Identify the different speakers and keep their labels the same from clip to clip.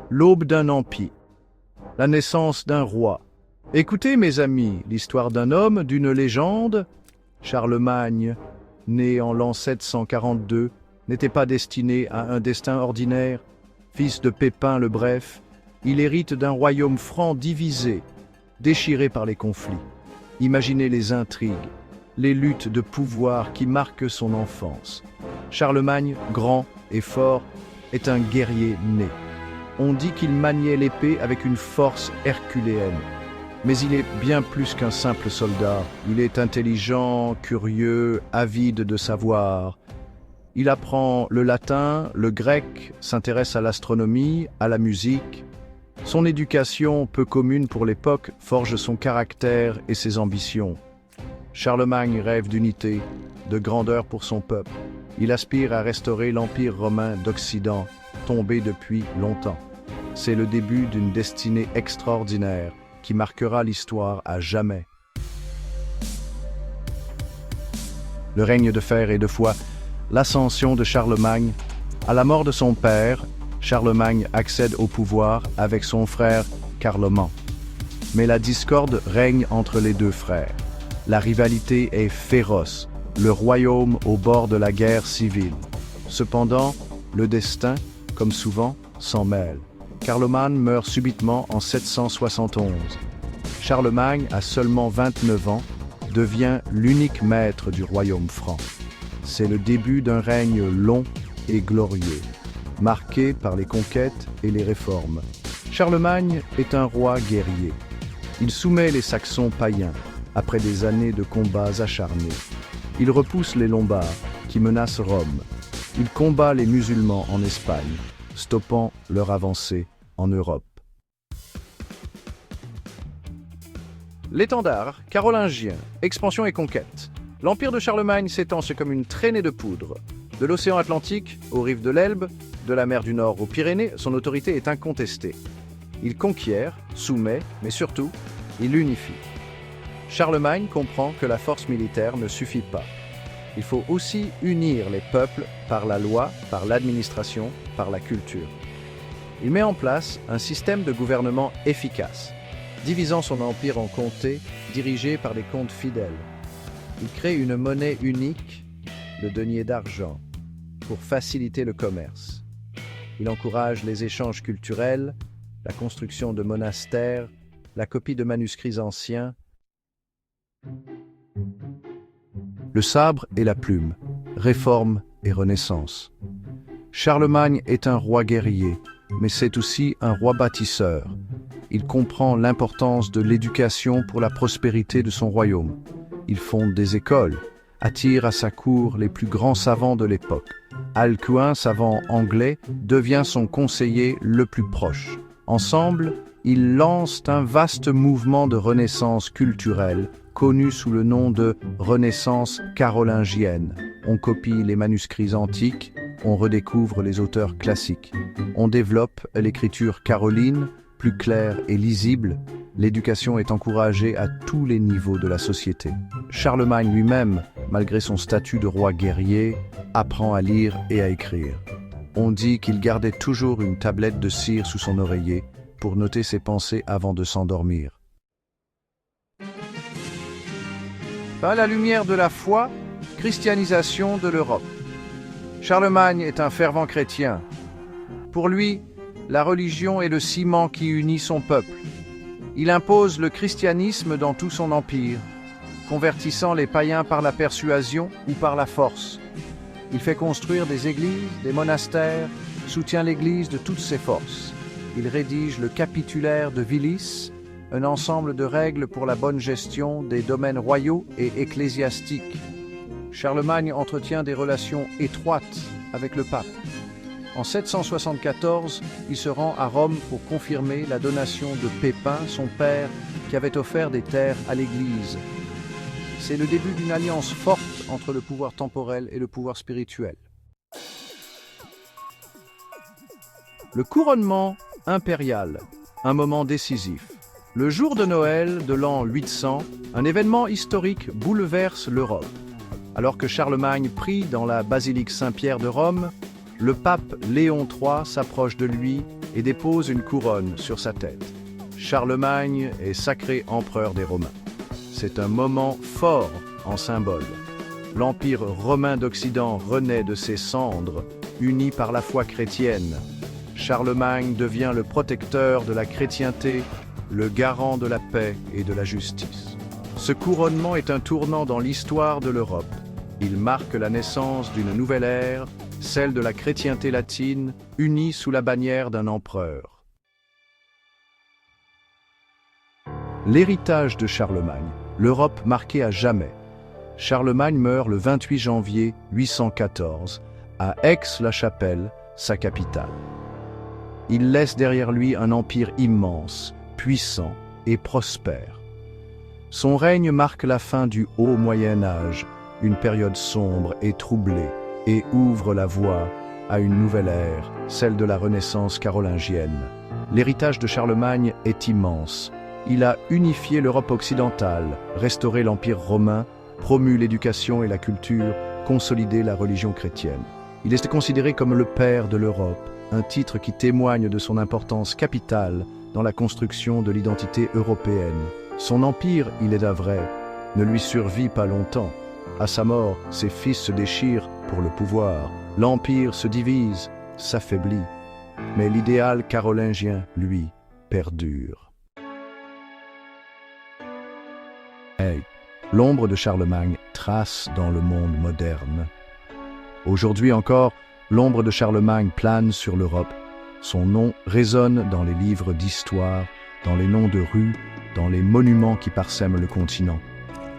Speaker 1: L'aube d'un empire. La naissance d'un roi. Écoutez, mes amis, l'histoire d'un homme, d'une légende. Charlemagne, né en l'an 742, n'était pas destiné à un destin ordinaire. Fils de Pépin le Bref, il hérite d'un royaume franc divisé, déchiré par les conflits. Imaginez les intrigues, les luttes de pouvoir qui marquent son enfance. Charlemagne, grand et fort, est un guerrier né. On dit qu'il maniait l'épée avec une force herculéenne. Mais il est bien plus qu'un simple soldat. Il est intelligent, curieux, avide de savoir. Il apprend le latin, le grec, s'intéresse à l'astronomie, à la musique. Son éducation, peu commune pour l'époque, forge son caractère et ses ambitions. Charlemagne rêve d'unité, de grandeur pour son peuple. Il aspire à restaurer l'Empire romain d'Occident, tombé depuis longtemps. C'est le début d'une destinée extraordinaire qui marquera l'histoire à jamais. Le règne de fer et de foi, l'ascension de Charlemagne. À la mort de son père, Charlemagne accède au pouvoir avec son frère Carloman. Mais la discorde règne entre les deux frères. La rivalité est féroce, le royaume au bord de la guerre civile. Cependant, le destin, comme souvent, s'en mêle. Carloman meurt subitement en 771. Charlemagne, à seulement 29 ans, devient l'unique maître du royaume franc. C'est le début d'un règne long et glorieux, marqué par les conquêtes et les réformes. Charlemagne est un roi guerrier. Il soumet les Saxons païens, après des années de combats acharnés. Il repousse les Lombards, qui menacent Rome. Il combat les musulmans en Espagne, stoppant leur avancée en Europe. L'étendard carolingien, expansion et conquête. L'empire de Charlemagne s'étend comme une traînée de poudre. De l'océan Atlantique aux rives de l'Elbe, de la mer du Nord aux Pyrénées, son autorité est incontestée. Il conquiert, soumet, mais surtout, il unifie. Charlemagne comprend que la force militaire ne suffit pas. Il faut aussi unir les peuples par la loi, par l'administration, par la culture. Il met en place un système de gouvernement efficace, divisant son empire en comtés dirigés par des comtes fidèles. Il crée une monnaie unique, le denier d'argent, pour faciliter le commerce. Il encourage les échanges culturels, la construction de monastères, la copie de manuscrits anciens. Le sabre et la plume, réforme et renaissance. Charlemagne est un roi guerrier, mais c'est aussi un roi bâtisseur. Il comprend l'importance de l'éducation pour la prospérité de son royaume. Il fonde des écoles, attire à sa cour les plus grands savants de l'époque. Alcuin, savant anglais, devient son conseiller le plus proche. Ensemble, ils lancent un vaste mouvement de renaissance culturelle, connu sous le nom de Renaissance carolingienne. On copie les manuscrits antiques, on redécouvre les auteurs classiques. On développe l'écriture caroline, plus claire et lisible. L'éducation est encouragée à tous les niveaux de la société. Charlemagne lui-même, malgré son statut de roi guerrier, apprend à lire et à écrire. On dit qu'il gardait toujours une tablette de cire sous son oreiller pour noter ses pensées avant de s'endormir. À la lumière de la foi, christianisation de l'Europe. Charlemagne est un fervent chrétien. Pour lui, la religion est le ciment qui unit son peuple. Il impose le christianisme dans tout son empire, convertissant les païens par la persuasion ou par la force. Il fait construire des églises, des monastères, soutient l'Église de toutes ses forces. Il rédige le Capitulaire de Vilis, un ensemble de règles pour la bonne gestion des domaines royaux et ecclésiastiques. Charlemagne entretient des relations étroites avec le pape. En 774, il se rend à Rome pour confirmer la donation de Pépin, son père, qui avait offert des terres à l'Église. C'est le début d'une alliance forte entre le pouvoir temporel et le pouvoir spirituel. Le couronnement impérial, un moment décisif. Le jour de Noël de l'an 800, un événement historique bouleverse l'Europe. Alors que Charlemagne prie dans la basilique Saint-Pierre de Rome, le pape Léon III s'approche de lui et dépose une couronne sur sa tête. Charlemagne est sacré empereur des Romains. C'est un moment fort en symbole. L'Empire romain d'Occident renaît de ses cendres, uni par la foi chrétienne. Charlemagne devient le protecteur de la chrétienté, le garant de la paix et de la justice. Ce couronnement est un tournant dans l'histoire de l'Europe. Il marque la naissance d'une nouvelle ère, celle de la chrétienté latine, unie sous la bannière d'un empereur. L'héritage de Charlemagne, l'Europe marquée à jamais. Charlemagne meurt le 28 janvier 814 à Aix-la-Chapelle, sa capitale. Il laisse derrière lui un empire immense, puissant et prospère. Son règne marque la fin du Haut Moyen Âge, une période sombre et troublée, et ouvre la voie à une nouvelle ère, celle de la Renaissance carolingienne. L'héritage de Charlemagne est immense. Il a unifié l'Europe occidentale, restauré l'Empire romain, promu l'éducation et la culture, consolidé la religion chrétienne. Il est considéré comme le père de l'Europe, un titre qui témoigne de son importance capitale dans la construction de l'identité européenne. Son empire, il est vrai, ne lui survit pas longtemps. À sa mort, ses fils se déchirent pour le pouvoir. L'empire se divise, s'affaiblit. Mais l'idéal carolingien, lui, perdure. L'ombre de Charlemagne trace dans le monde moderne. Aujourd'hui encore, l'ombre de Charlemagne plane sur l'Europe. Son nom résonne dans les livres d'histoire, dans les noms de rues, dans les monuments qui parsèment le continent.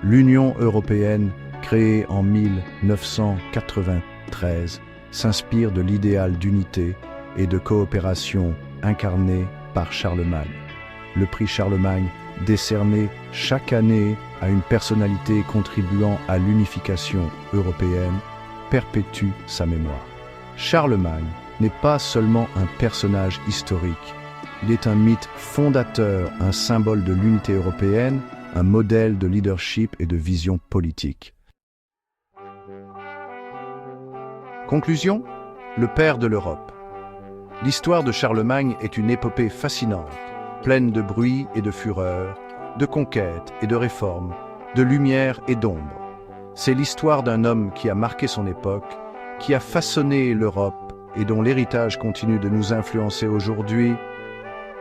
Speaker 1: L'Union européenne, créée en 1993, s'inspire de l'idéal d'unité et de coopération incarné par Charlemagne. Le prix Charlemagne, décerné chaque année à une personnalité contribuant à l'unification européenne, perpétue sa mémoire. Charlemagne n'est pas seulement un personnage historique, il est un mythe fondateur, un symbole de l'unité européenne, un modèle de leadership et de vision politique. Conclusion, le père de l'Europe. L'histoire de Charlemagne est une épopée fascinante, pleine de bruit et de fureur, de conquêtes et de réformes, de lumière et d'ombre. C'est l'histoire d'un homme qui a marqué son époque, qui a façonné l'Europe et dont l'héritage continue de nous influencer aujourd'hui.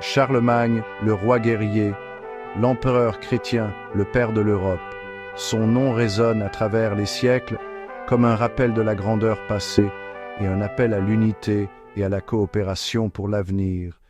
Speaker 1: Charlemagne, le roi guerrier, l'empereur chrétien, le père de l'Europe. Son nom résonne à travers les siècles comme un rappel de la grandeur passée et un appel à l'unité et à la coopération pour l'avenir.